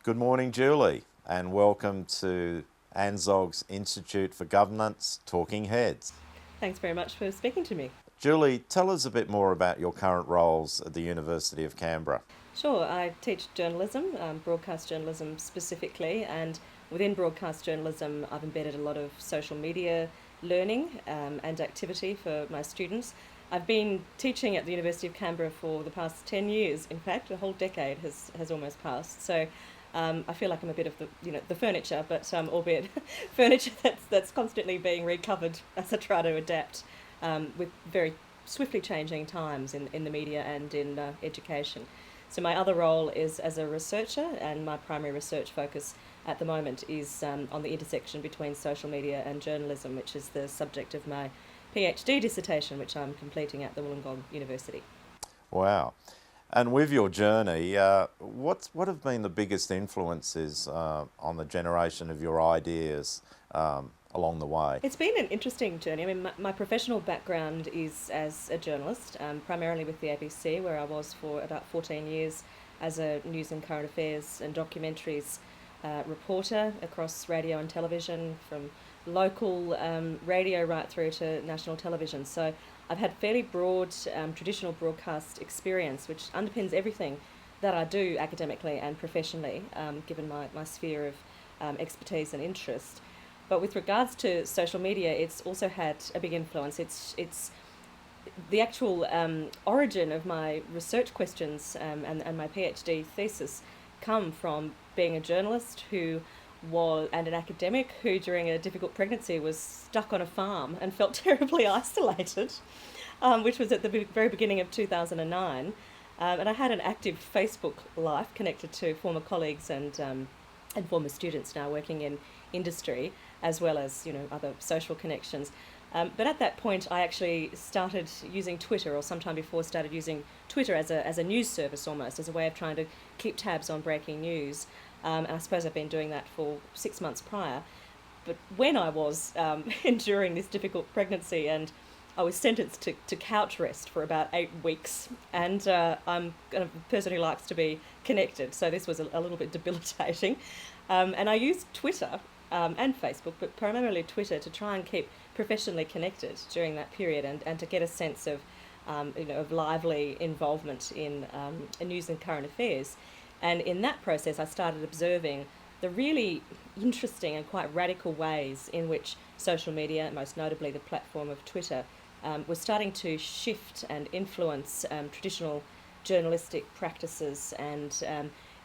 Good morning, Julie, and welcome to ANZOG's Institute for Governance Talking Heads. Thanks very much for speaking to me. Julie, tell us a bit more about your current roles at the University of Canberra. Sure, I teach journalism, broadcast journalism specifically, and within broadcast journalism, I've embedded a lot of social media learning and activity for my students. I've been teaching at the University of Canberra for the past 10 years. In fact, a whole decade has almost passed. So I feel like I'm a bit of the furniture, but albeit furniture that's constantly being recovered as I try to adapt with very swiftly changing times in the media and in education. So my other role is as a researcher, and my primary research focus at the moment is on the intersection between social media and journalism, which is the subject of my PhD dissertation, which I'm completing at the Wollongong University. Wow. And with your journey, what have been the biggest influences on the generation of your ideas along the way? It's been an interesting journey. I mean, my professional background is as a journalist, primarily with the ABC, where I was for about 14 years as a news and current affairs and documentaries reporter across radio and television, from local radio right through to national television. So I've had fairly broad traditional broadcast experience, which underpins everything that I do academically and professionally, given my sphere of expertise and interest. But with regards to social media, it's also had a big influence. It's the actual origin of my research questions and my PhD thesis come from being a journalist and an academic who during a difficult pregnancy was stuck on a farm and felt terribly isolated, which was at the very beginning of 2009. And I had an active Facebook life connected to former colleagues and former students now working in industry, as well as other social connections. But at that point, I actually started using Twitter, or sometime before started using Twitter as a news service, almost as a way of trying to keep tabs on breaking news. And I suppose I've been doing that for 6 months prior. But when I was enduring this difficult pregnancy, and I was sentenced to couch rest for about 8 weeks, and I'm kind of a person who likes to be connected, so this was a little bit debilitating. And I used Twitter and Facebook, but primarily Twitter, to try and keep professionally connected during that period, and to get a sense of of lively involvement in news and current affairs. And in that process, I started observing the really interesting and quite radical ways in which social media, most notably the platform of Twitter, was starting to shift and influence traditional journalistic practices, and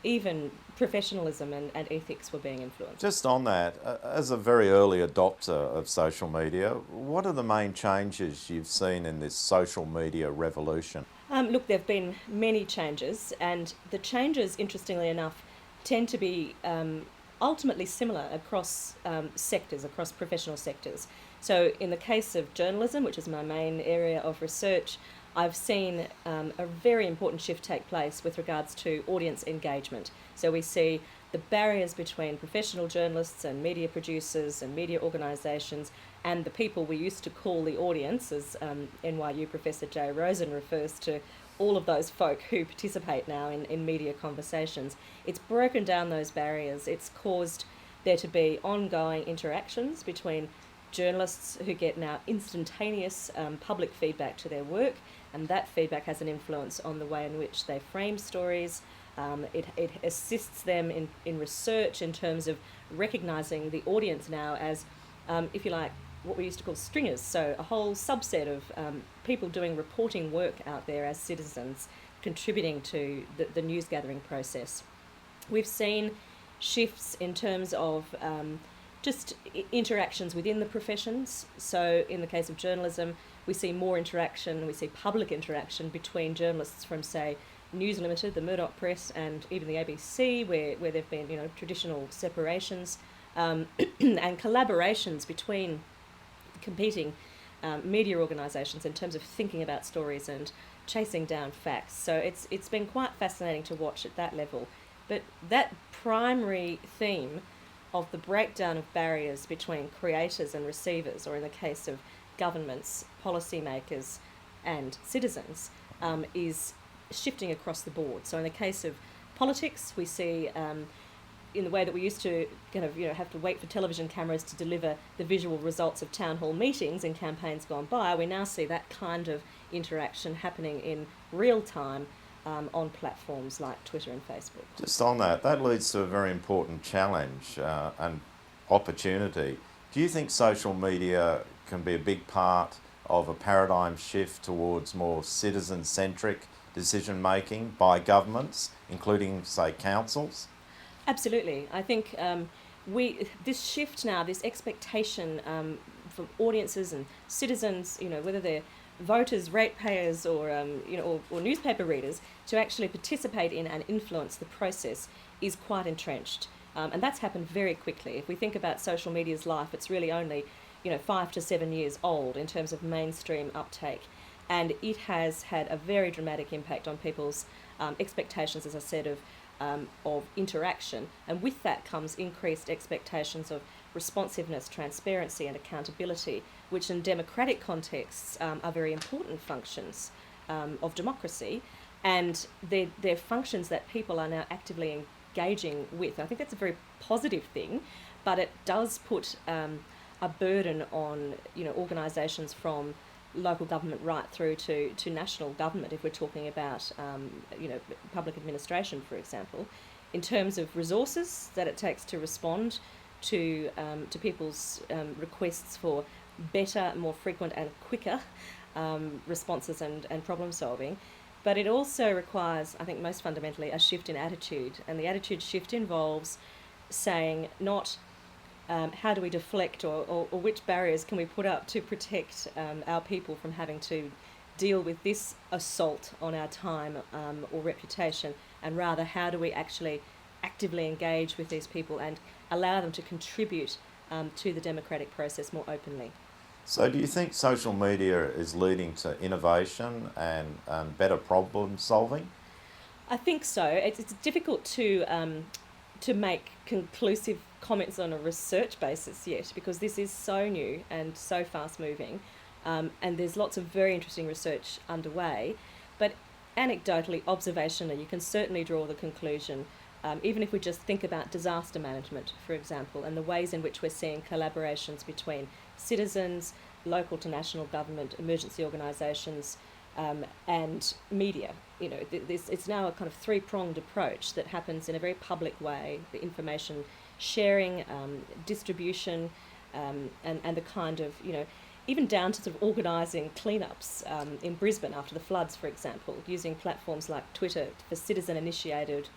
even professionalism and ethics were being influenced. Just on that, as a very early adopter of social media, what are the main changes you've seen in this social media revolution? Look, there have been many changes, and the changes, interestingly enough, tend to be ultimately similar across sectors, across professional sectors. So in the case of journalism, which is my main area of research, I've seen a very important shift take place with regards to audience engagement. So we see the barriers between professional journalists and media producers and media organisations and the people we used to call the audience, as NYU Professor Jay Rosen refers to all of those folk who participate now in media conversations. It's broken down those barriers. It's caused there to be ongoing interactions between journalists who get now instantaneous public feedback to their work, and that feedback has an influence on the way in which they frame stories. It assists them in research in terms of recognising the audience now as, if you like, what we used to call stringers, so a whole subset of people doing reporting work out there as citizens, contributing to the news gathering process. We've seen shifts in terms of just interactions within the professions. So in the case of journalism, we see more interaction, we see public interaction between journalists from, say, News Limited, the Murdoch Press, and even the ABC, where there have been traditional separations and collaborations between competing media organisations in terms of thinking about stories and chasing down facts. So it's been quite fascinating to watch at that level. But that primary theme of the breakdown of barriers between creators and receivers, or in the case of governments, policymakers and citizens, is shifting across the board. So in the case of politics, we see in the way that we used to kind of have to wait for television cameras to deliver the visual results of town hall meetings in campaigns gone by, we now see that kind of interaction happening in real time on platforms like Twitter and Facebook. Just on that leads to a very important challenge and opportunity. Do you think social media can be a big part of a paradigm shift towards more citizen-centric decision making by governments, including, say, councils? Absolutely. I think this shift now, this expectation from audiences and citizens, whether they're voters, ratepayers, or newspaper readers, to actually participate in and influence the process is quite entrenched. And that's happened very quickly. If we think about social media's life, it's really only 5 to 7 years old in terms of mainstream uptake. And it has had a very dramatic impact on people's expectations, as I said, of interaction. And with that comes increased expectations of responsiveness, transparency and accountability, which in democratic contexts are very important functions of democracy. And they're functions that people are now actively engaging with. I think that's a very positive thing, but it does put a burden on organisations from local government right through to national government, if we're talking about public administration, for example, in terms of resources that it takes to respond to people's requests for better, more frequent and quicker responses and problem solving. But it also requires, I think most fundamentally, a shift in attitude. And the attitude shift involves saying not how do we deflect or which barriers can we put up to protect our people from having to deal with this assault on our time or reputation, and rather how do we actually actively engage with these people and allow them to contribute to the democratic process more openly. So do you think social media is leading to innovation and better problem solving? I think so. It's difficult to make conclusive comments on a research basis yet, because this is so new and so fast moving, and there's lots of very interesting research underway. But anecdotally, observationally, you can certainly draw the conclusion, even if we just think about disaster management, for example, and the ways in which we're seeing collaborations between citizens, local to national government, emergency organisations, and media. It's now a kind of three-pronged approach that happens in a very public way. The information sharing, distribution, and the kind of, even down to sort of organising cleanups in Brisbane after the floods, for example, using platforms like Twitter for citizen-initiated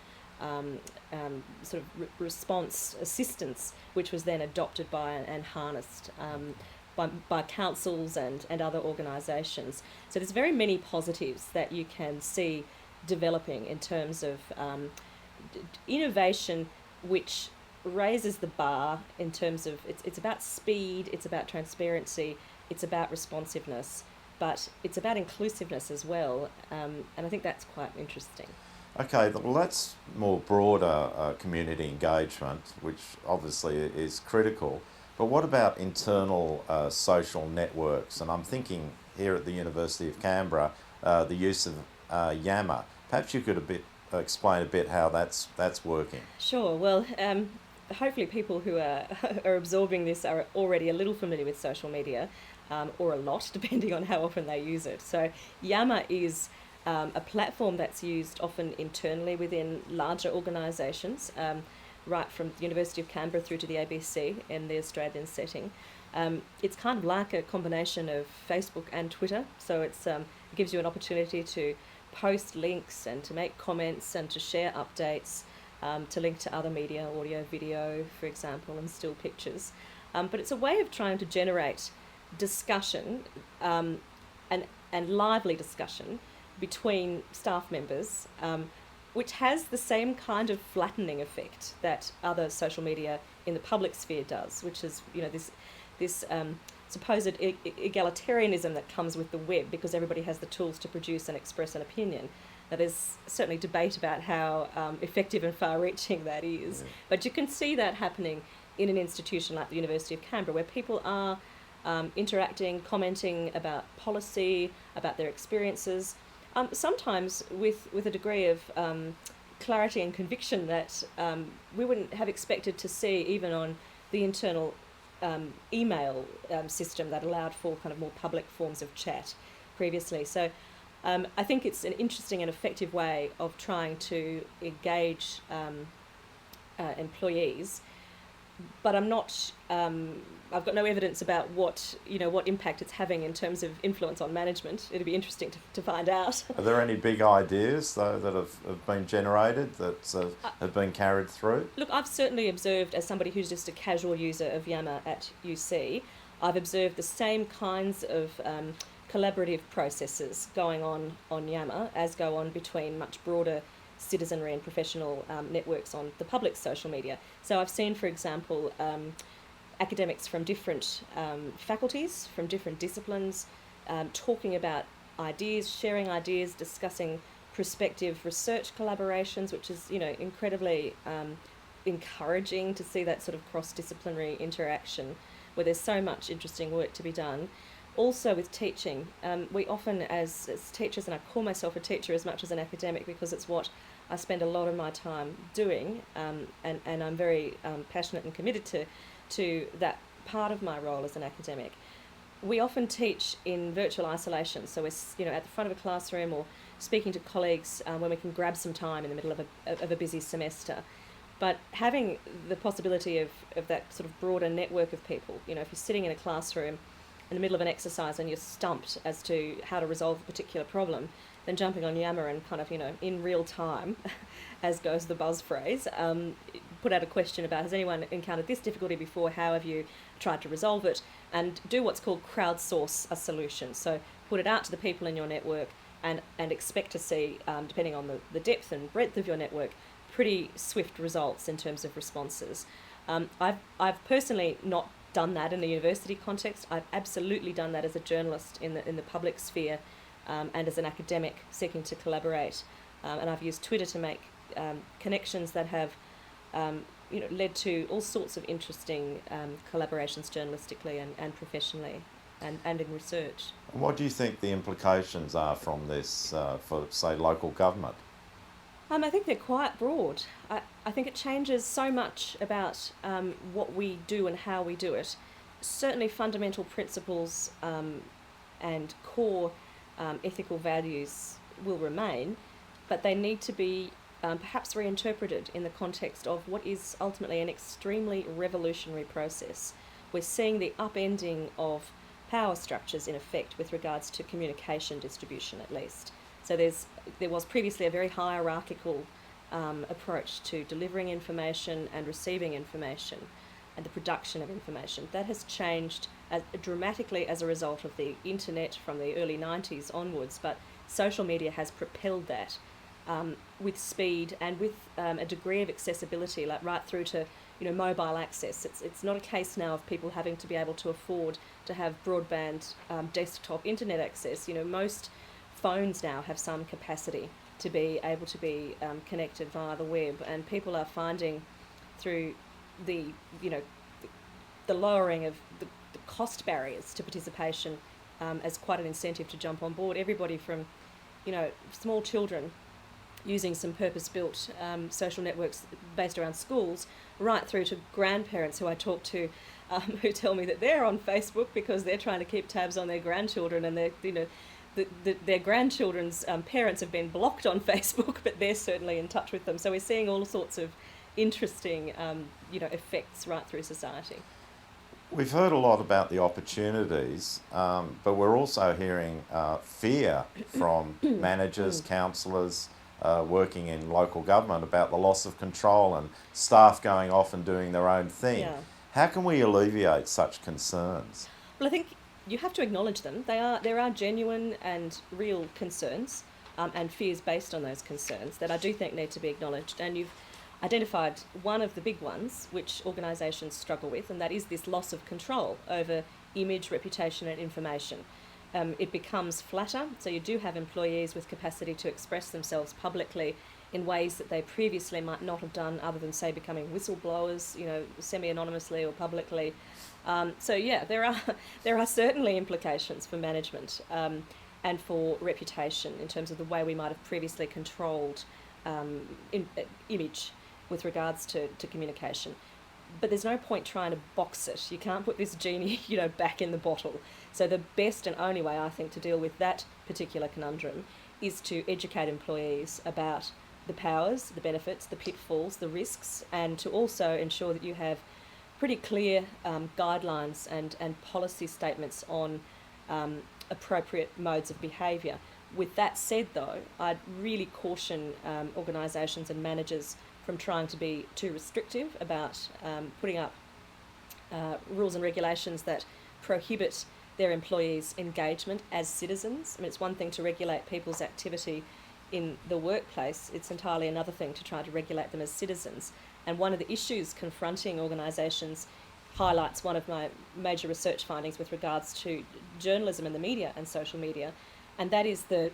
sort of response assistance, which was then adopted by and harnessed by councils and other organisations. So there's very many positives that you can see developing in terms of innovation, which raises the bar in terms of it's about speed, it's about transparency, it's about responsiveness, but it's about inclusiveness as well, and I think that's quite interesting. Okay, well that's more broader community engagement, which obviously is critical. But what about internal social networks? And I'm thinking here at the University of Canberra, the use of Yammer. Perhaps you could explain a bit how that's working. Sure. Well, hopefully people who are absorbing this are already a little familiar with social media, or a lot, depending on how often they use it. So Yammer is a platform that's used often internally within larger organisations, right from the University of Canberra through to the ABC in the Australian setting. It's kind of like a combination of Facebook and Twitter, so it gives you an opportunity to post links and to make comments and to share updates, to link to other media, audio, video, for example, and still pictures. But it's a way of trying to generate discussion and lively discussion between staff members, which has the same kind of flattening effect that other social media in the public sphere does, which is this supposed egalitarianism that comes with the web, because everybody has the tools to produce and express an opinion. Now, there's certainly debate about how effective and far-reaching that is, but you can see that happening in an institution like the University of Canberra, where people are interacting, commenting about policy, about their experiences, sometimes with a degree of clarity and conviction that we wouldn't have expected to see even on the internal email system that allowed for kind of more public forms of chat previously. So I think it's an interesting and effective way of trying to engage employees, but I'm not. I've got no evidence about what impact it's having in terms of influence on management. It'd be interesting to find out. Are there any big ideas though that have been generated that have been carried through? Look, I've certainly observed, as somebody who's just a casual user of Yammer at UC, I've observed the same kinds of collaborative processes going on Yammer as go on between much broader citizenry and professional networks on the public social media. So I've seen, for example, academics from different faculties, from different disciplines, talking about ideas, sharing ideas, discussing prospective research collaborations, which is, incredibly encouraging to see that sort of cross-disciplinary interaction where there's so much interesting work to be done. Also with teaching, we often as teachers, and I call myself a teacher as much as an academic because it's what I spend a lot of my time doing, and I'm very passionate and committed to that part of my role as an academic. We often teach in virtual isolation, so we're at the front of a classroom or speaking to colleagues when we can grab some time in the middle of a busy semester. But having the possibility of that sort of broader network of people, if you're sitting in a classroom in the middle of an exercise and you're stumped as to how to resolve a particular problem, then jumping on Yammer and kind of, in real time, as goes the buzz phrase, put out a question about, has anyone encountered this difficulty before? How have you tried to resolve it? And do what's called crowdsource a solution. So put it out to the people in your network and expect to see, depending on the depth and breadth of your network, pretty swift results in terms of responses. I've personally not done that in the university context. I've absolutely done that as a journalist in the public sphere, and as an academic seeking to collaborate. And I've used Twitter to make connections that have led to all sorts of interesting collaborations journalistically and professionally and in research. And what do you think the implications are from this for, say, local government? I think they're quite broad. I think it changes so much about what we do and how we do it. Certainly fundamental principles and core ethical values will remain, but they need to be perhaps reinterpreted in the context of what is ultimately an extremely revolutionary process. We're seeing the upending of power structures in effect with regards to communication distribution, at least. So there was previously a very hierarchical approach to delivering information and receiving information and the production of information. That has changed dramatically as a result of the internet from the early 90s onwards, but social media has propelled that with speed and with a degree of accessibility, like right through to mobile access. It's not a case now of people having to be able to afford to have broadband desktop internet access. Most phones now have some capacity to be able to be connected via the web, and people are finding through the lowering of the cost barriers to participation as quite an incentive to jump on board. Everybody from small children using some purpose-built social networks based around schools, right through to grandparents who I talk to who tell me that they're on Facebook because they're trying to keep tabs on their grandchildren, and their grandchildren's parents have been blocked on Facebook, but they're certainly in touch with them. So we're seeing all sorts of interesting effects right through society. We've heard a lot about the opportunities, but we're also hearing fear from managers, counsellors working in local government about the loss of control and staff going off and doing their own thing. Yeah. How can we alleviate such concerns? Well, I think you have to acknowledge them. There are genuine and real concerns and fears based on those concerns that I do think need to be acknowledged. And you've identified one of the big ones which organisations struggle with, and that is this loss of control over image, reputation and information. It becomes flatter, so you do have employees with capacity to express themselves publicly in ways that they previously might not have done, other than, say, becoming whistleblowers, semi-anonymously or publicly. There are certainly implications for management and for reputation in terms of the way we might have previously controlled image with regards to communication. But there's no point trying to box it. You can't put this genie, back in the bottle. So the best and only way, I think, to deal with that particular conundrum is to educate employees about the powers, the benefits, the pitfalls, the risks, and to also ensure that you have pretty clear guidelines and policy statements on appropriate modes of behaviour. With that said, though, I'd really caution organisations and managers from trying to be too restrictive about putting up rules and regulations that prohibit their employees' engagement as citizens. I mean, it's one thing to regulate people's activity in the workplace, it's entirely another thing to try to regulate them as citizens. And one of the issues confronting organisations highlights one of my major research findings with regards to journalism and the media and social media, and that is the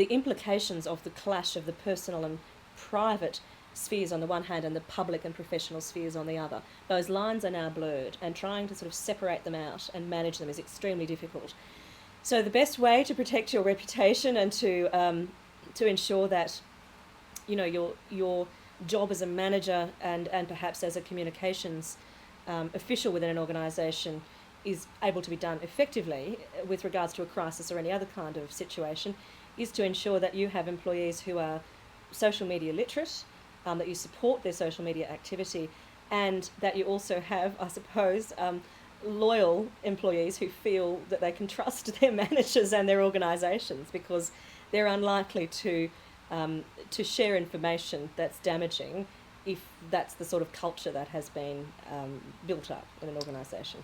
implications of the clash of the personal and private spheres on the one hand and the public and professional spheres on the other. Those lines are now blurred, and trying to sort of separate them out and manage them is extremely difficult. So the best way to protect your reputation and to ensure that your job as a manager and perhaps as a communications official within an organisation is able to be done effectively with regards to a crisis or any other kind of situation is to ensure that you have employees who are social media literate, that you support their social media activity, and that you also have, I suppose, loyal employees who feel that they can trust their managers and their organisations, because they're unlikely to share information that's damaging if that's the sort of culture that has been built up in an organisation.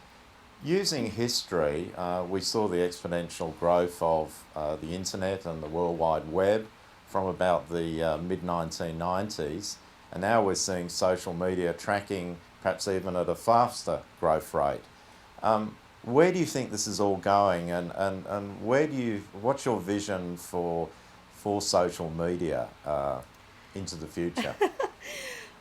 Using history, we saw the exponential growth of the internet and the World Wide Web from about the mid-1990s, and now we're seeing social media tracking perhaps even at a faster growth rate. Where do you think this is all going, and what's your vision for social media into the future?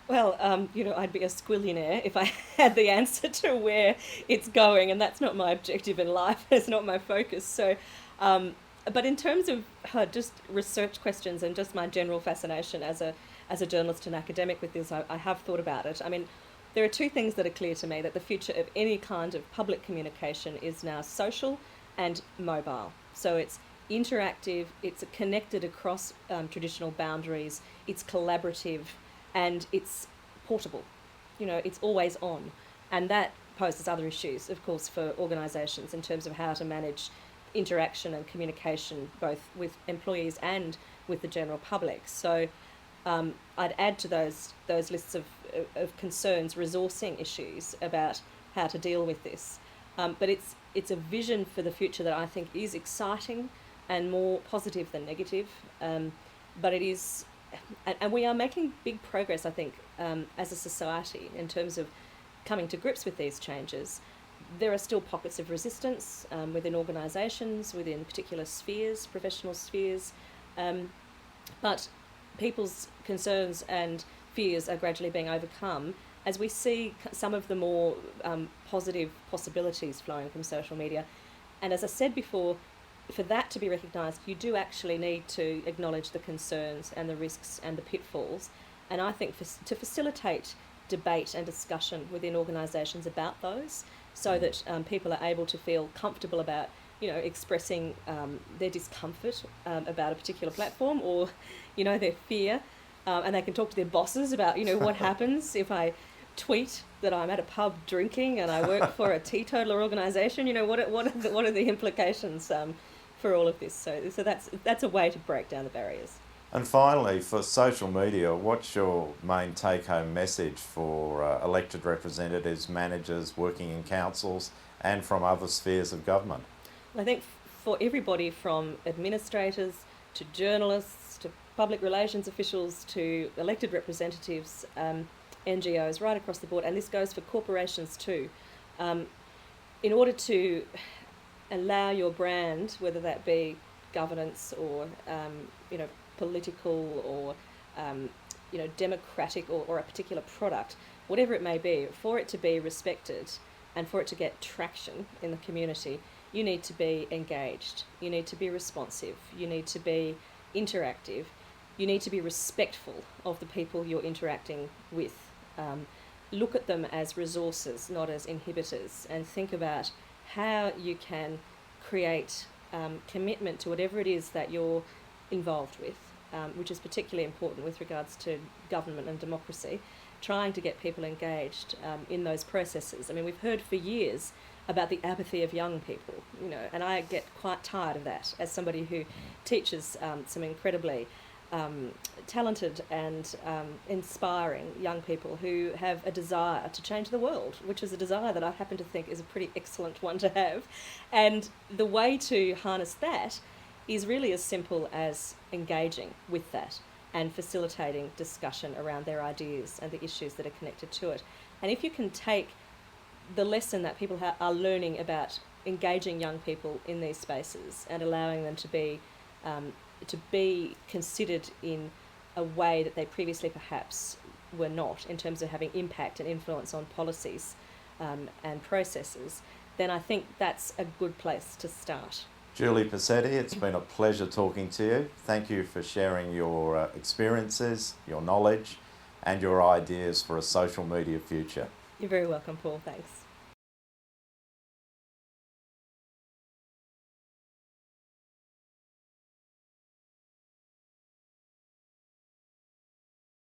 Well, I'd be a squillionaire if I had the answer to where it's going, and that's not my objective in life. It's not my focus. So, but in terms of just research questions and just my general fascination as a journalist and academic with this, I have thought about it. I mean, there are two things that are clear to me: that the future of any kind of public communication is now social and mobile. So it's interactive, it's connected across traditional boundaries, it's collaborative, and it's portable. It's always on. And that poses other issues, of course, for organisations in terms of how to manage interaction and communication both with employees and with the general public. So I'd add to those lists of concerns resourcing issues about how to deal with this. But it's a vision for the future that I think is exciting and more positive than negative. But it is... And we are making big progress, I think, as a society in terms of coming to grips with these changes. There are still pockets of resistance within organisations, within particular spheres, professional spheres, but people's concerns and fears are gradually being overcome as we see some of the more positive possibilities flowing from social media. And as I said before, for that to be recognised, you do actually need to acknowledge the concerns and the risks and the pitfalls. And I think to facilitate debate and discussion within organisations about those, so that people are able to feel comfortable about, expressing their discomfort about a particular platform, or, their fear, and they can talk to their bosses about, what happens if I tweet that I'm at a pub drinking and I work for a teetotaler organisation. What are the implications for all of this? So that's a way to break down the barriers. And finally, for social media, what's your main take-home message for elected representatives, managers working in councils and from other spheres of government? I think for everybody from administrators to journalists to public relations officials to elected representatives, NGOs, right across the board, and this goes for corporations too, in order to allow your brand, whether that be governance or political or democratic or a particular product, whatever it may be, for it to be respected and for it to get traction in the community, you need to be engaged, you need to be responsive, you need to be interactive, you need to be respectful of the people you're interacting with. Look at them as resources, not as inhibitors, and think about how you can create commitment to whatever it is that you're involved with, which is particularly important with regards to government and democracy, trying to get people engaged in those processes. I mean, we've heard for years about the apathy of young people, and I get quite tired of that as somebody who teaches some incredibly talented and inspiring young people who have a desire to change the world, which is a desire that I happen to think is a pretty excellent one to have. And the way to harness that is really as simple as engaging with that and facilitating discussion around their ideas and the issues that are connected to it. And if you can take the lesson that people are learning about engaging young people in these spaces and allowing them to be considered in a way that they previously perhaps were not, in terms of having impact and influence on policies and processes, then I think that's a good place to start. Julie Posetti, it's been a pleasure talking to you. Thank you for sharing your experiences, your knowledge, and your ideas for a social media future. You're very welcome, Paul. Thanks.